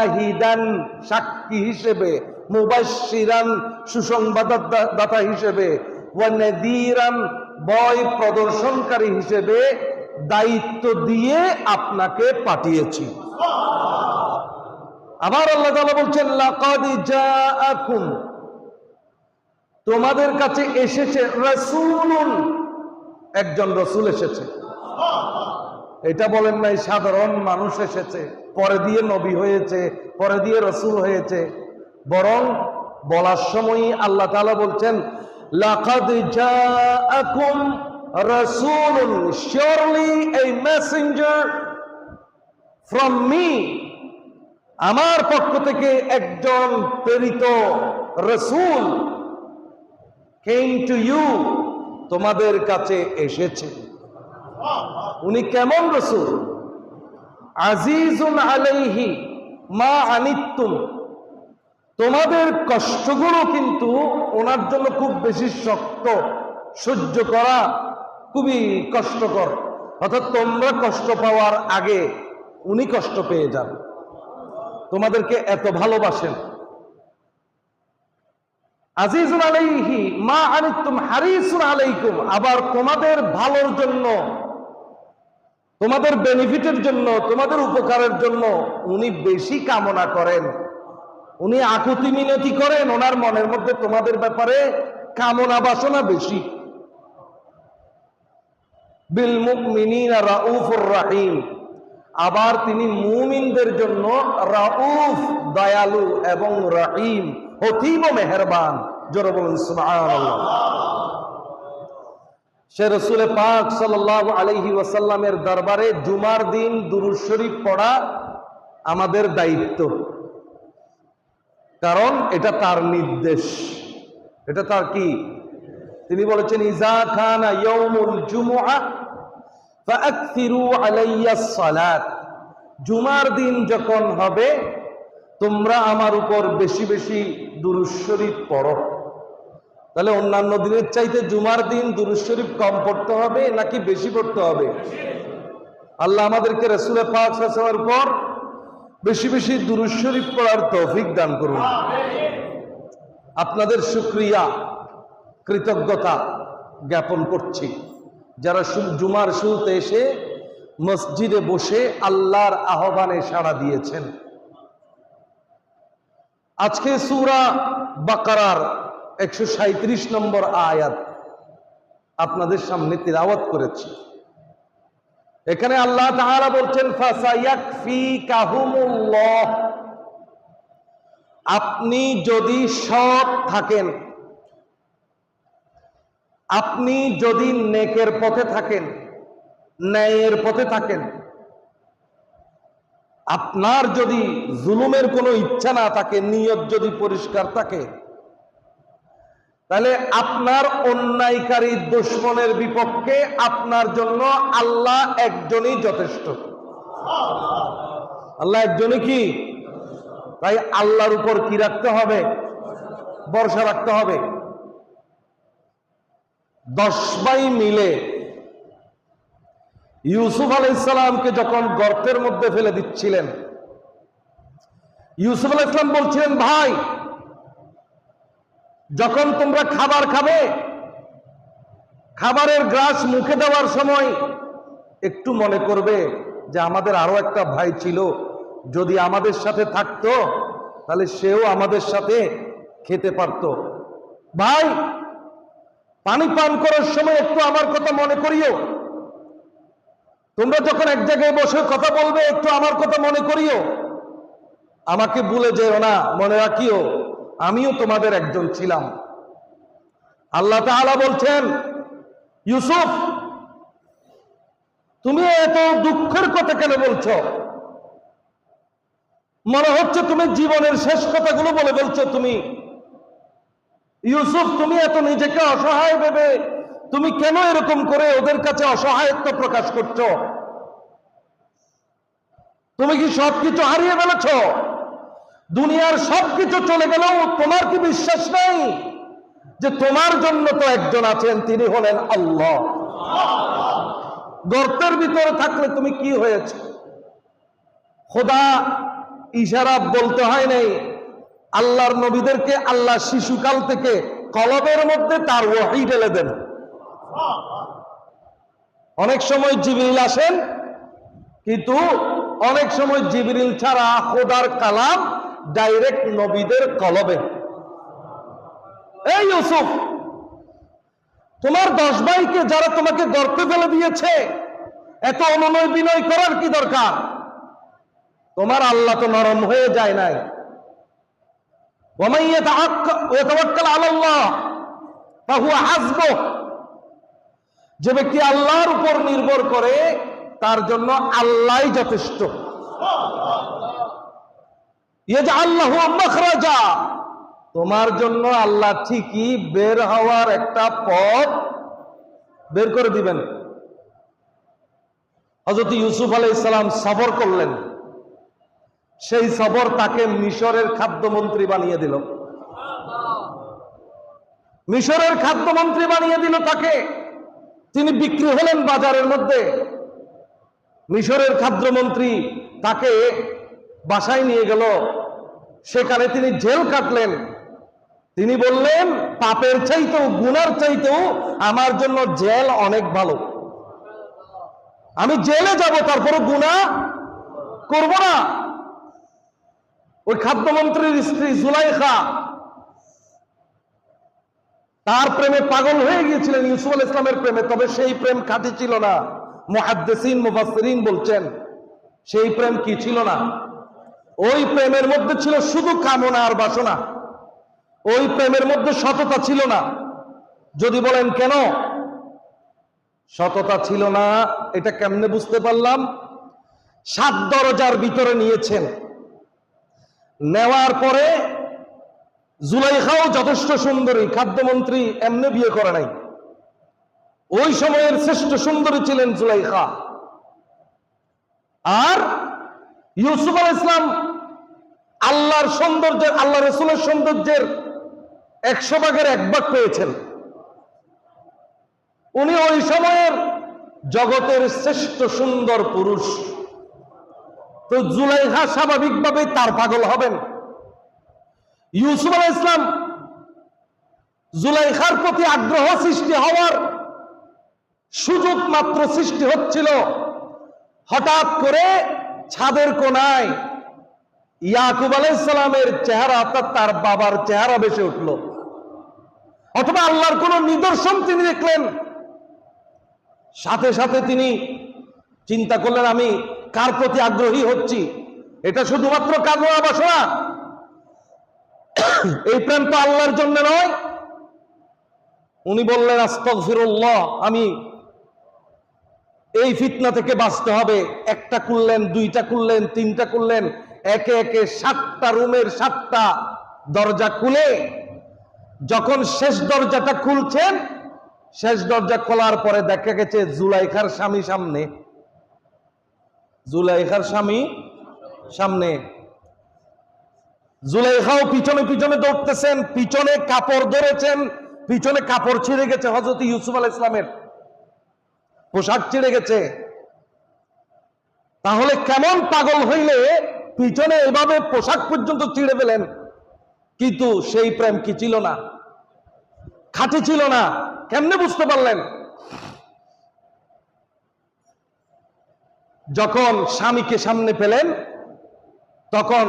শাহিদান সাক্ষী হিসেবে, মুবাশশিরান সুসংবাদদাতা হিসেবে, ওয়া নাযীরান ভয় প্রদর্শনকারী হিসেবে দায়িত্ব দিয়ে আপনাকে পাঠিয়েছি। আবার আল্লাহ তাআলা বলছেন লাকাদ জাআকুম, তোমাদের কাছে এসেছে রাসূলুন, একজন রাসূল এসেছে। এটা বলেন নাই সাধারণ মানুষ এসেছে, পরে দিয়ে নবী হয়েছে, পরে দিয়ে রাসূল হয়েছে, বরং বলার সময়ই আল্লাহ তাআলা বলছেন লাকাদ জাআকুম রাসূলুন, surely a messenger from me, আমার পক্ষ থেকে একজন প্রেরিত রাসূল came to you, তোমাদের কাছে এসেছে। উনি কেমন রাসূল? আজিজুন আলাইহি মা আনিতুম, তোমাদের কষ্টগুলো কিন্তু ওনার জন্য খুব বেশি শক্ত, সহ্য করা খুবই কষ্টকর, অর্থাৎ তোমরা কষ্ট পাওয়ার আগে উনি কষ্ট পেয়ে যান, তোমাদেরকে এত ভালোবাসেন। আজিজুন আলাইহি মা আনিতুম হারিসুন আলাইকুম, আবার তোমাদের ভালোর জন্য, তোমাদের বেনিফিটের জন্য, তোমাদের উপকারের জন্য উনি বেশি কামনা করেন, উনি আকুতি মিনতি করেন, ওনার মনের মধ্যে তোমাদের ব্যাপারে কামনা বাসনা বেশি। বিল মুমিনিনা রাউফুর রাহিম, আবার তিনি মুমিনদের জন্য রাউফ দয়ালু এবং রহিম অতীব মেহেরবান। জোরে বলুন সুবহানাল্লাহ। সে রাসূল পাক সাল্লাল্লাহু আলাইহি ওয়াসাল্লামের দরবারে জুমার দিন দুরূদ শরীফ পড়া আমাদের দায়িত্ব, কারণ এটা তার নির্দেশ, এটা তার কি? তিনি বলেছেন ইজা কানা ইয়াউমুল জুমআহ ফাআকসিরু আলাইয়াস সালাত, জুমার দিন যখন হবে তোমরা আমার উপর বেশি বেশি দুরূদ শরীফ পড়ো। তাহলে অন্যান্য দিনের চাইতে জুমার দিন দুরূদ শরীফ কম পড়তে হবে নাকি বেশি পড়তে হবে? আল্লাহ আমাদেরকে রাসূল পাক সাল্লাল্লাহু আলাইহি ওয়াসাল্লামের উপর বেশি বেশি দুরূদ শরীফ পড়ার তৌফিক দান করুন। আপনাদের শুকরিয়া কৃতজ্ঞতা জ্ঞাপন করছি যারা জুমার শুরুতে এসে মসজিদে বসে আল্লাহর আহ্বানে সাড়া দিয়েছেন। আজকে সূরা বাকারার 137 নম্বর আয়াত আপনাদের সামনে তিলাওয়াত করেছি। এখানে আল্লাহ তাআলা বলছেন ফাসায়াকফিকাহুমুল্লাহ, আপনি যদি সৎ থাকেন, আপনি যদি নেকের পথে থাকেন, ন্যায়ের পথে থাকেন, আপনার যদি জুলুমের কোনো ইচ্ছা না থাকে, নিয়ত যদি পরিষ্কার থাকে, তাহলে আপনার অন্যায়কারী দুশমনের বিপক্ষে আপনার জন্য আল্লাহ একজনই যথেষ্ট। আল্লাহ একজনই কি? তাই আল্লাহর উপর কি রাখতে হবে? ভরসা রাখতে হবে। 10 ভাই মিলে ইউসুফ আলাইহিস সালামকে যখন গর্তের মধ্যে ফেলে দিচ্ছিলেন, ইউসুফ আলাইহিস সালাম বলছিলেন, ভাই যখন তোমরা খাবার খাবে, খাবারের গ্রাস মুখে দেওয়ার সময় একটু মনে করবে যে আমাদের আরো একটা ভাই ছিল, যদি আমাদের সাথে থাকতো তাহলে সেও আমাদের সাথে খেতে পারতো। ভাই পানি পান করার সময় একটু আমার কথা মনে করিও, তোমরা যখন এক জায়গায় বসে কথা বলবে একটু আমার কথা মনে করিও, আমাকে ভুলে যেও না, মনে রাখিও আমিও তোমাদের একজন ছিলাম। আল্লাহ তাআলা বলছেন, ইউসুফ তুমি এত দুঃখের কথা কেন বলছো? মনে হচ্ছে তুমি জীবনের শেষ কথাগুলো বলে বলছো। তুমি ইউসুফ তুমি এত নিজেকে অসহায় ভেবে তুমি কেন এরকম করে ওদের কাছে অসহায়ত্ব প্রকাশ করছো? তুমি কি সবকিছু হারিয়ে ফেলেছ? দুনিয়ার সবকিছু চলে গেলেও তোমার কি বিশ্বাস নেই যে তোমার জন্য তো একজন আছেন, তিনি হলেন আল্লাহ। গর্তের ভিতরে থাকলে তুমি কি হয়েছে? খোদা ইশারা বলতে হয় নাই, আল্লাহর নবীদেরকে আল্লাহ শিশুকাল থেকে কলবের মধ্যে তার ওহী ঢেলে দেন। অনেক সময় জিবরিল আসেন, কিন্তু অনেক সময় জিবরিল ছাড়া খোদার কালাম ডাইরেক্ট নবীদের কলবে। এই ইউসুফ, তোমার 10 ভাইকে যারা তোমাকে গর্তে ফেলে দিয়েছে, এত অনুনয় বিনয় করার কি দরকার? তোমার আল্লাহ তো নরম হয়ে যায় নাই। ওয়ামান ইয়াতাওয়াক্কাল আলাল্লাহ ফাহুয়া হাসবুহ, যে ব্যক্তি আল্লাহর উপর নির্ভর করে তার জন্য আল্লাহই যথেষ্ট। ইয়াজআল লাহু মাখরাজা, তোমার জন্য আল্লাহ ঠিকই বের হওয়ার একটা পথ বের করে দিবেন। হযরত ইউসুফ আলাইহিস সালাম সবর করলেন, সেই সবর তাকে মিশরের খাদ্যমন্ত্রী বানিয়ে দিল। মিশরের খাদ্যমন্ত্রী বানিয়ে দিল তাকে। তিনি বিক্রি হলেন বাজারের মধ্যে। মিশরের খাদ্যমন্ত্রী তাকে বাসায় নিয়ে গেল, সেখানে তিনি জেল কাটলেন। তিনি বললেন, পাপের চাইতেও গুনার চাইতেও আমার জন্য জেল অনেক ভালো। আমি জেলে যাব, তারপরে গুনাহ করব না। ওই খাদ্যমন্ত্রীর স্ত্রী জুলাইখা তার প্রেমে পাগল হয়ে গিয়েছিলেন, ইউসুফ আলাইহিস সালামের প্রেমে। তবে সেই প্রেম খাঁটি ছিল না। মুহাদ্দিসিন মুফাসসিরিন বলছেন সেই প্রেম কি ছিল না? ওই প্রেমের মধ্যে ছিল শুধু কামনা আর বাসনা। ওই প্রেমের মধ্যে সততা ছিল না। যদি বলেন কেন সততা ছিল না, এটা কেমনে বুঝতে পারলাম? 7 দরজার ভিতরে নিয়েছেন, নেওয়ার পরে জুলাইখাও যথেষ্ট সুন্দরী, খাদ্যমন্ত্রী এমনি বিয়ে করে নাই। ওই সময়ের শ্রেষ্ঠ সুন্দরী ছিলেন জুলাইখা। আর ইউসুফ আলাইহিস সালাম আল্লাহর সৌন্দর্যের, আল্লাহ রাসূলের সৌন্দর্যের 100 ভাগের 1 ভাগ পেয়েছেন। উনি ওই সময়ের জগতের শ্রেষ্ঠ সুন্দর পুরুষ। তো জুলাইখা স্বাভাবিকভাবে তার পাগল হবেন। ইউসুফ আলাইহিস সালাম জুলাইখার প্রতি আগ্রহ সৃষ্টি হওয়ার সুযোগ মাত্র সৃষ্টি হচ্ছিল, হঠাৎ করে ছাদের কোনায় ইয়াকুব আলাইহিস সালামের চেহারা অর্থাৎ তার বাবার চেহারা ভেসে উঠল, অথবা আল্লাহর কোন নিদর্শন তিনি দেখলেন। সাথে সাথে তিনি চিন্তা করলেন, আমি কার প্রতি আগ্রহী হচ্ছি? এটা শুধুমাত্র কামনা বাসনা, এই প্রেম তো আল্লাহর জন্য নয়। উনি বললেন, আস্তাগফিরুল্লাহ, আমি এই ফিতনা থেকে বাঁচতে হবে। একটা করলেন, 2টা করলেন, 3টা করলেন, একে একে 7টা রুমের 7টা দরজা খুলে যখন শেষ দরজাটা খুলছেন, শেষ দরজা খোলার পরে দেখা গেছে জুলাইখার স্বামী সামনে। জুলাইখার স্বামী সামনে, জুলাইখাও পিছনে পিছনে দৌড়তেছেন, পিছনে কাপড় ধরেছেন, পিছনে কাপড় ছিঁড়ে গেছে। হযরত ইউসুফ আলাইহিস সালামের পোশাক ছিঁড়ে গেছে। তাহলে কেমন পাগল হইলে পিছনে এভাবে পোশাক পর্যন্ত ছিঁড়ে ফেলেন? কিন্তু সেই প্রেম কি ছিল না? খাঁটি ছিল না। কেমনে বুঝতে পারলেন? যখন স্বামীকে সামনে পেলেন, তখন